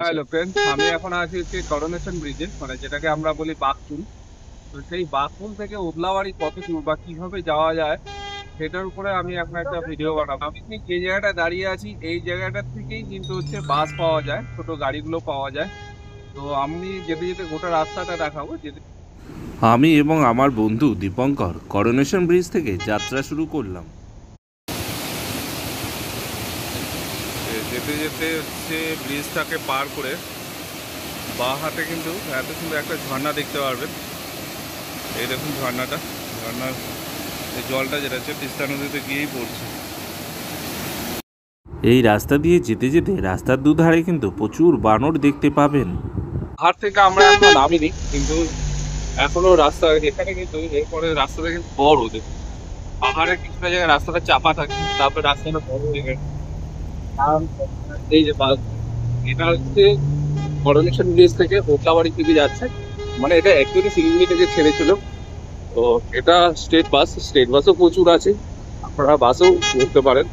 Hello friends, আমি এখন আছি হচ্ছে করোনেশন ব্রিজে, মানে যেটাকে আমরা বলি বাঘপুল। তো সেই বাঘপুল থেকে ওদলাবাড়ি কত দূর বা কিভাবে যাওয়া যায় সেটার উপরে আমি এখন একটা ভিডিও বানাবো। আমি ঠিক যে জায়গাটা দাঁড়িয়ে আছি এই জায়গাটার থেকেই কিন্তু হচ্ছে বাস পাওয়া যায়, ছোট গাড়িগুলো পাওয়া যায়। তো আমি যেতে যেতে গোটা রাস্তাটা দেখাবো। যেতে আমি এবং আমার বন্ধু দীপঙ্কর করোনেশন ব্রিজ থেকে যাত্রা শুরু করলাম। যেতে যেতে হচ্ছে ব্রিজটাকে পার করে বাঁ হাতে কিন্তু এত সুন্দর একটা ঝর্ণা দেখতে পারবেন। এই দেখুন ঝর্ণাটা, ঝর্ণার এই জলটা যেটা হচ্ছে তিস্তা নদীতে গিয়েই পড়ছে। এই রাস্তা দিয়ে যেতে যেতে রাস্তার দুধারে কিন্তু প্রচুর বানর দেখতে পাবেন। পাহাড় থেকে আমরা এখনো নামিনি, কিন্তু এখনো রাস্তা এখানে কিন্তু এরপরে রাস্তাটা কিন্তু বড়। দেখুন পাহাড়ের কিছুটা জায়গায় রাস্তাটা চাপা থাকে, তারপরে রাস্তাটা বড় হয়ে গেছে। আর এই যে এটা হচ্ছে করোনেশন ব্রিজ থেকে ওদলাবাড়ির দিকে যাচ্ছে, মানে এটা অ্যাকচুয়ালি শিলিগুড়ি থেকে ছেড়েছিল। তো এটা স্টেট বাসও প্রচুর আছে, আপনারা বাসেও ঘুরতে পারেন।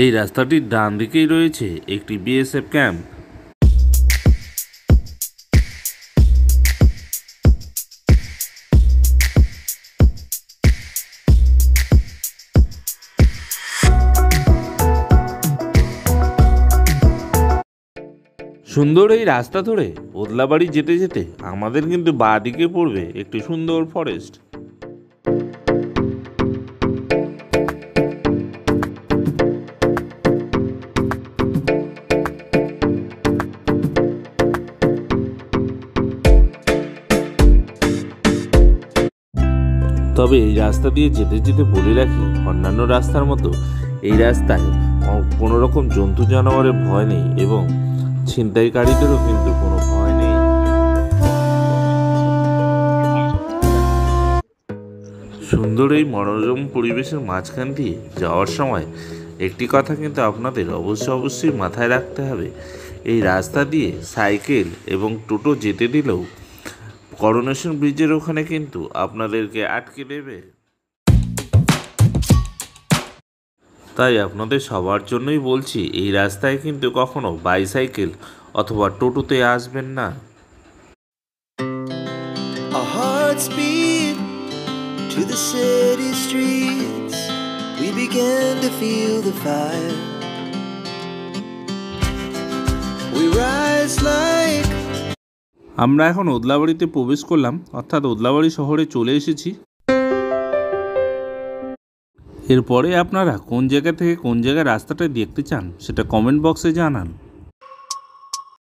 এই রাস্তাটির ডান দিকেই রয়েছে একটি বিএসএফ ক্যাম্প। সুন্দর এই রাস্তা ধরে ওদলাবাড়ি যেতে যেতে আমাদের কিন্তু বাঁ দিকে পড়বে একটি সুন্দর ফরেস্ট। তবে এই রাস্তা দিয়ে যেতে যেতে বলে রাখি, অন্যান্য রাস্তার মতো এই রাস্তায় কোনো রকম জন্তু জানোয়ারের ভয় নেই এবং ছিনতাইকারীদেরও কিন্তু কোনো ভয় নেই। সুন্দর এই মনোরম পরিবেশের মাঝখান দিয়ে যাওয়ার সময় একটি কথা কিন্তু আপনাদের অবশ্যই মাথায় রাখতে হবে, এই রাস্তা দিয়ে সাইকেল এবং টোটো যেতে দিলেও করোনেশন ব্রিজের ওখানে কিন্তু আপনাদেরকে আটকে দেবে। তাই আপনাদের সবার জন্যই বলছি, এই রাস্তায় কিন্তু কখনো বাইসাইকেল অথবা টোটোতে আসবেন না। Our hearts beat to the city streets. We began to feel the fire. We rise like আমরা এখন ওদলাবাড়িতে প্রবেশ করলাম, অর্থাৎ ওদলাবাড়ি শহরে চলে এসেছি। এরপরে আপনারা কোন জায়গা থেকে কোন জায়গায় রাস্তাটা দেখতে চান সেটা কমেন্ট বক্সে জানান।